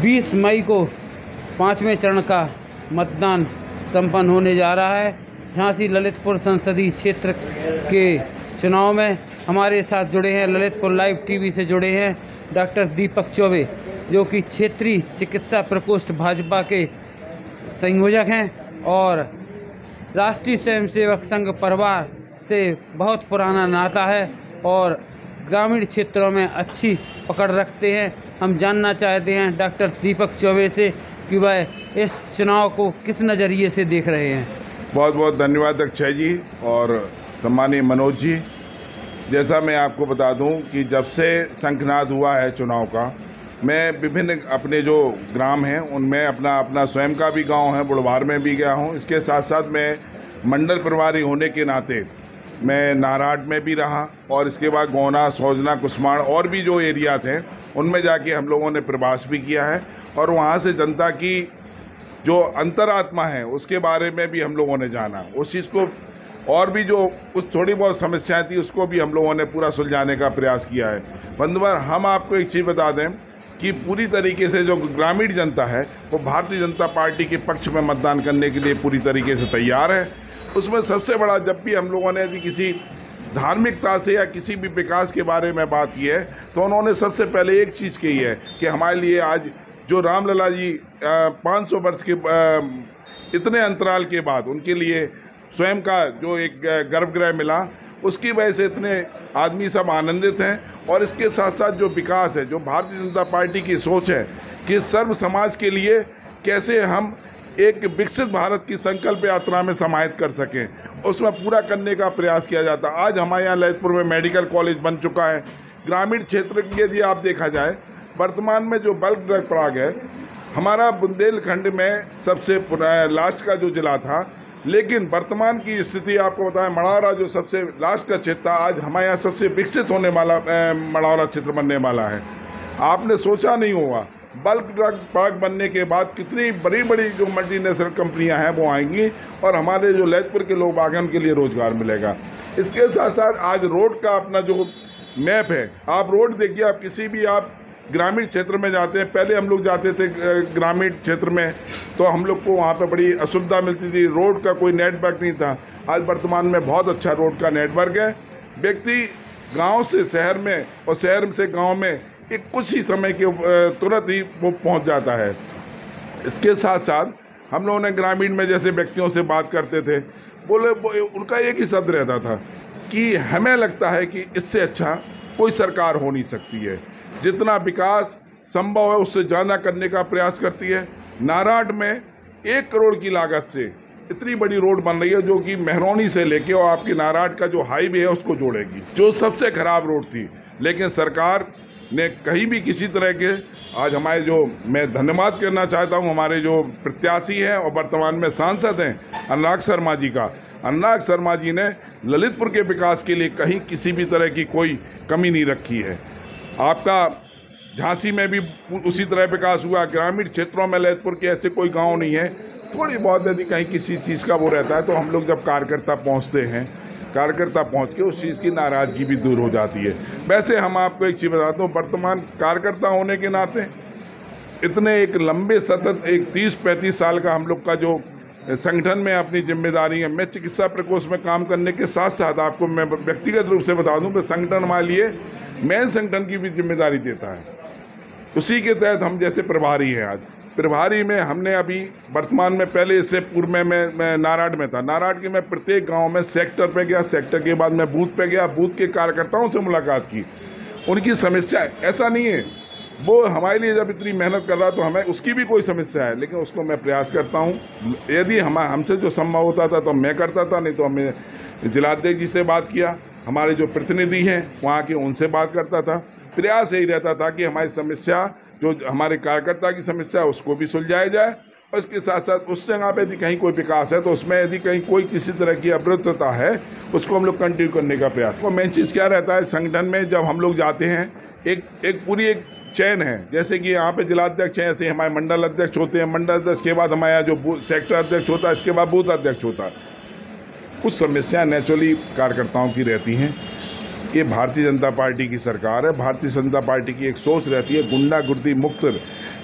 20 मई को 5वें चरण का मतदान संपन्न होने जा रहा है। झांसी ललितपुर संसदीय क्षेत्र के चुनाव में हमारे साथ जुड़े हैं, ललितपुर लाइव टीवी से जुड़े हैं डॉक्टर दीपक चौबे, जो कि क्षेत्रीय चिकित्सा प्रकोष्ठ भाजपा के संयोजक हैं और राष्ट्रीय स्वयंसेवक संघ परिवार से बहुत पुराना नाता है और ग्रामीण क्षेत्रों में अच्छी पकड़ रखते हैं। हम जानना चाहते हैं डॉक्टर दीपक चौबे से कि वह इस चुनाव को किस नज़रिए से देख रहे हैं। बहुत बहुत धन्यवाद अक्षय जी और सम्मानीय मनोज जी। जैसा मैं आपको बता दूं कि जब से शंखनाद हुआ है चुनाव का, मैं विभिन्न अपने जो ग्राम हैं उनमें अपना स्वयं का भी गांव है, बुढ़वार में भी गया हूं। इसके साथ साथ मैं मंडल प्रभारी होने के नाते मैं नाराट में भी रहा और इसके बाद गौना, सौजना, कुसमाड़ और भी जो एरिया थे उनमें जाके हम लोगों ने प्रवास भी किया है और वहाँ से जनता की जो अंतरात्मा है उसके बारे में भी हम लोगों ने जाना। उस चीज़ को और भी जो कुछ थोड़ी बहुत समस्याएं थी उसको भी हम लोगों ने पूरा सुलझाने का प्रयास किया है। बंधुवर, हम आपको एक चीज़ बता दें कि पूरी तरीके से जो ग्रामीण जनता है वो भारतीय जनता पार्टी के पक्ष में मतदान करने के लिए पूरी तरीके से तैयार है। उसमें सबसे बड़ा, जब भी हम लोगों ने यदि किसी धार्मिकता से या किसी भी विकास के बारे में बात की है तो उन्होंने सबसे पहले एक चीज़ कही है कि हमारे लिए आज जो रामलला जी 500 वर्ष के इतने अंतराल के बाद उनके लिए स्वयं का जो एक गर्भगृह मिला, उसकी वजह से इतने आदमी सब आनंदित हैं। और इसके साथ साथ जो विकास है, जो भारतीय जनता पार्टी की सोच है कि सर्व समाज के लिए कैसे हम एक विकसित भारत की संकल्प यात्रा में समाहित कर सकें, उसमें पूरा करने का प्रयास किया जाता है। आज हमारे यहाँ ललितपुर में मेडिकल कॉलेज बन चुका है। ग्रामीण क्षेत्र की यदि आप देखा जाए, वर्तमान में जो बल्क ड्रग पराग है, हमारा बुंदेलखंड में सबसे लास्ट का जो जिला था, लेकिन वर्तमान की स्थिति आपको बताएं, मढ़ौरा जो सबसे लास्ट का क्षेत्र था, आज हमारे यहाँ सबसे विकसित होने वाला मढ़ौरा क्षेत्र बनने वाला है। आपने सोचा नहीं होगा बल्क ड्रग पार्क बनने के बाद कितनी बड़ी बड़ी जो मल्टीनेशनल कंपनियां हैं वो आएंगी और हमारे जो ललितपुर के लोग आगे उनके लिए रोजगार मिलेगा। इसके साथ साथ आज रोड का अपना जो मैप है, आप रोड देखिए, आप किसी भी आप ग्रामीण क्षेत्र में जाते हैं, पहले हम लोग जाते थे ग्रामीण क्षेत्र में तो हम लोग को वहाँ पे बड़ी असुविधा मिलती थी, रोड का कोई नेटवर्क नहीं था। आज वर्तमान में बहुत अच्छा रोड का नेटवर्क है। व्यक्ति गांव से शहर में और शहर से गांव में एक कुछ ही समय के तुरंत ही वो पहुंच जाता है। इसके साथ साथ हम लोगों ने ग्रामीण में जैसे व्यक्तियों से बात करते थे, बोले उनका एक ही शब्द रहता था कि हमें लगता है कि इससे अच्छा कोई सरकार हो नहीं सकती है। जितना विकास संभव है उससे ज़्यादा करने का प्रयास करती है। नाराट में 1 करोड़ की लागत से इतनी बड़ी रोड बन रही है जो कि मेहरौनी से लेके और आपकी नाराट का जो हाईवे है उसको जोड़ेगी, जो सबसे खराब रोड थी। लेकिन सरकार ने कहीं भी किसी तरह के, आज हमारे जो, मैं धन्यवाद करना चाहता हूं हमारे जो प्रत्याशी हैं और वर्तमान में सांसद हैं अनुराग शर्मा जी का। अनुराग शर्मा जी ने ललितपुर के विकास के लिए कहीं किसी भी तरह की कोई कमी नहीं रखी है। आपका झांसी में भी उसी तरह विकास हुआ। ग्रामीण क्षेत्रों में ललितपुर के ऐसे कोई गांव नहीं है। थोड़ी बहुत यदि कहीं किसी चीज़ का वो रहता है तो हम लोग जब कार्यकर्ता पहुंचते हैं, कार्यकर्ता पहुंच के उस चीज़ की नाराज़गी भी दूर हो जाती है। वैसे हम आपको एक चीज़ बताता हूँ, वर्तमान कार्यकर्ता होने के नाते इतने एक लंबे सतत एक 30-35 साल का हम लोग का जो संगठन में अपनी जिम्मेदारी है। मैं चिकित्सा प्रकोष्ठ में काम करने के साथ साथ आपको मैं व्यक्तिगत रूप से बता दूँ कि संगठन हमारे लिए मेन संगठन की भी जिम्मेदारी देता है। उसी के तहत हम जैसे प्रभारी हैं, आज प्रभारी में हमने अभी वर्तमान में, पहले इससे पूर्व में मैं नाराट में था। नाराट के मैं प्रत्येक गांव में सेक्टर पे गया, सेक्टर के बाद मैं बूथ पे गया, बूथ के कार्यकर्ताओं से मुलाकात की। उनकी समस्या, ऐसा नहीं है वो हमारे लिए जब इतनी मेहनत कर रहा तो हमें उसकी भी कोई समस्या है, लेकिन उसको मैं प्रयास करता हूँ। यदि हमसे जो संभव होता था तो मैं करता था, नहीं तो हमें जिलाध्यक्ष जी से बात किया, हमारे जो प्रतिनिधि हैं वहाँ के उनसे बात करता था। प्रयास यही रहता था कि हमारी समस्या, जो हमारे कार्यकर्ता की समस्या है उसको भी सुलझाया जाए और इसके साथ साथ उस जगह पे यदि कहीं कोई विकास है तो उसमें यदि कहीं कोई किसी तरह की अवरुद्धता है उसको हम लोग कंटिन्यू करने का प्रयास। और मेन चीज़ क्या रहता है संगठन में, जब हम लोग जाते हैं एक पूरी एक चयन है। जैसे कि यहाँ पे जिलाध्यक्ष हैं, ऐसे हमारे मंडल अध्यक्ष होते हैं, मंडल अध्यक्ष के बाद हमारे यहाँ जो सेक्टर अध्यक्ष होता है, इसके बाद बूथ अध्यक्ष होता है। कुछ समस्याएं नेचुरली कार्यकर्ताओं की रहती हैं ये भारतीय जनता पार्टी की सरकार है। भारतीय जनता पार्टी की एक सोच रहती है गुंडागर्दी मुक्त।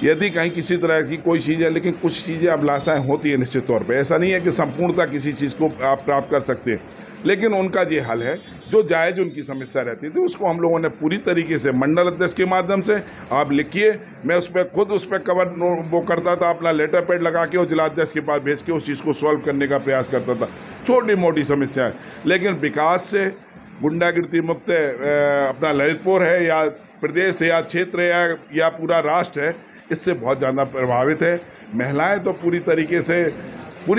यदि कहीं किसी तरह की कोई चीज़ है, लेकिन कुछ चीज़ें अभिलाषाएं होती है निश्चित तौर पे, ऐसा नहीं है कि संपूर्णता किसी चीज़ को आप प्राप्त कर सकते हैं, लेकिन उनका ये हल है जो जायज़ उनकी समस्या रहती थी उसको हम लोगों ने पूरी तरीके से मंडल अध्यक्ष के माध्यम से, आप लिखिए, मैं उस पर कवर वो करता था, अपना लेटर पैड लगा के और जिलाध्यक्ष के पास भेज के उस चीज़ को सॉल्व करने का प्रयास करता था, छोटी मोटी समस्याएं। लेकिन विकास से गुंडागिर्दी मुक्त अपना ललितपुर है या प्रदेश है या क्षेत्र है या पूरा राष्ट्र है, इससे बहुत ज़्यादा प्रभावित है। महिलाएं तो पूरी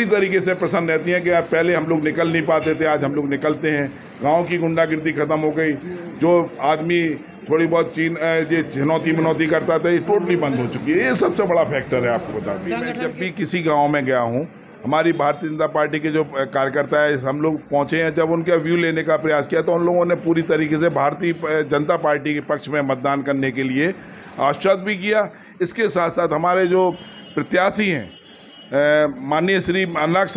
तरीके से प्रसन्न रहती हैं कि अब पहले हम लोग निकल नहीं पाते थे, आज हम लोग निकलते हैं। गांव की गुंडागिर्दी खत्म हो गई, जो आदमी थोड़ी बहुत चुनौती मनौती करता था ये टोटली बंद हो चुकी है। ये सबसे बड़ा फैक्टर है। आपको बता दें, मैं जब भी किसी गाँव में गया हूँ, हमारी भारतीय जनता पार्टी के जो कार्यकर्ता है हम लोग पहुंचे हैं, जब उनका व्यू लेने का प्रयास किया तो उन लोगों ने पूरी तरीके से भारतीय जनता पार्टी के पक्ष में मतदान करने के लिए आश्वस्त भी किया। इसके साथ साथ हमारे जो प्रत्याशी हैं माननीय श्री अन्नाग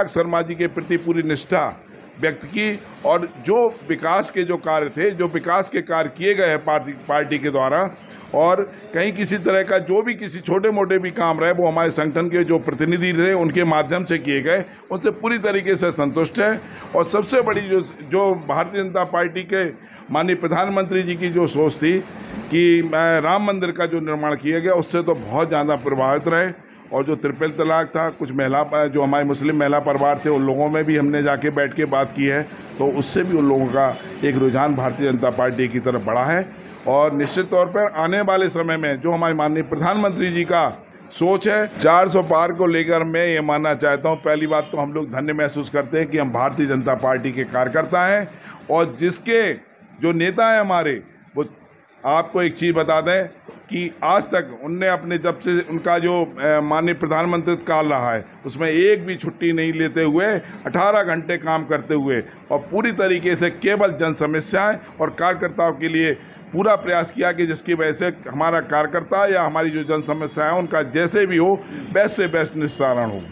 शर्मा जी के प्रति पूरी निष्ठा व्यक्त की, और जो विकास के जो कार्य थे, जो विकास के कार्य किए गए हैं पार्टी के द्वारा, और कहीं किसी तरह का जो भी किसी छोटे मोटे भी काम रहे वो हमारे संगठन के जो प्रतिनिधि थे उनके माध्यम से किए गए, उनसे पूरी तरीके से संतुष्ट है। और सबसे बड़ी जो भारतीय जनता पार्टी के माननीय प्रधानमंत्री जी की जो सोच थी कि राम मंदिर का जो निर्माण किया गया, उससे तो बहुत ज़्यादा प्रभावित रहे। और जो ट्रिपल तलाक था, कुछ जो हमारे मुस्लिम महिला परिवार थे उन लोगों में भी हमने जाके बैठ के बात की है, तो उससे भी उन लोगों का एक रुझान भारतीय जनता पार्टी की तरफ बढ़ा है। और निश्चित तौर पर आने वाले समय में जो हमारे माननीय प्रधानमंत्री जी का सोच है 400 पार को लेकर, मैं ये मानना चाहता हूँ, पहली बात तो हम लोग धन्य महसूस करते हैं कि हम भारतीय जनता पार्टी के कार्यकर्ता हैं, और जिसके जो नेता हैं हमारे, वो आपको एक चीज़ बता दें कि आज तक उनने अपने जब से उनका जो माननीय प्रधानमंत्री काल रहा है उसमें एक भी छुट्टी नहीं लेते हुए 18 घंटे काम करते हुए और पूरी तरीके से केवल जन समस्याएं और कार्यकर्ताओं के लिए पूरा प्रयास किया कि जिसकी वजह से हमारा कार्यकर्ता या हमारी जो जन समस्याएं हैं उनका जैसे भी हो बेस्ट से बेस्ट निस्तारण हो।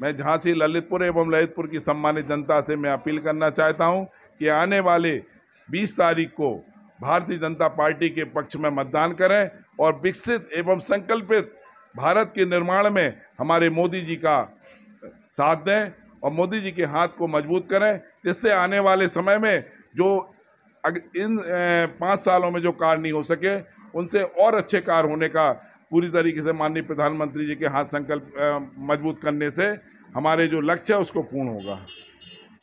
मैं झांसी ललितपुर एवं ललितपुर की सम्मानित जनता से मैं अपील करना चाहता हूं कि आने वाले 20 तारीख को भारतीय जनता पार्टी के पक्ष में मतदान करें और विकसित एवं संकल्पित भारत के निर्माण में हमारे मोदी जी का साथ दें और मोदी जी के हाथ को मजबूत करें, जिससे आने वाले समय में जो इन 5 सालों में जो कार्य नहीं हो सके उनसे और अच्छे कार्य होने का पूरी तरीके से माननीय प्रधानमंत्री जी के हाथ संकल्प मजबूत करने से हमारे जो लक्ष्य है उसको पूर्ण होगा।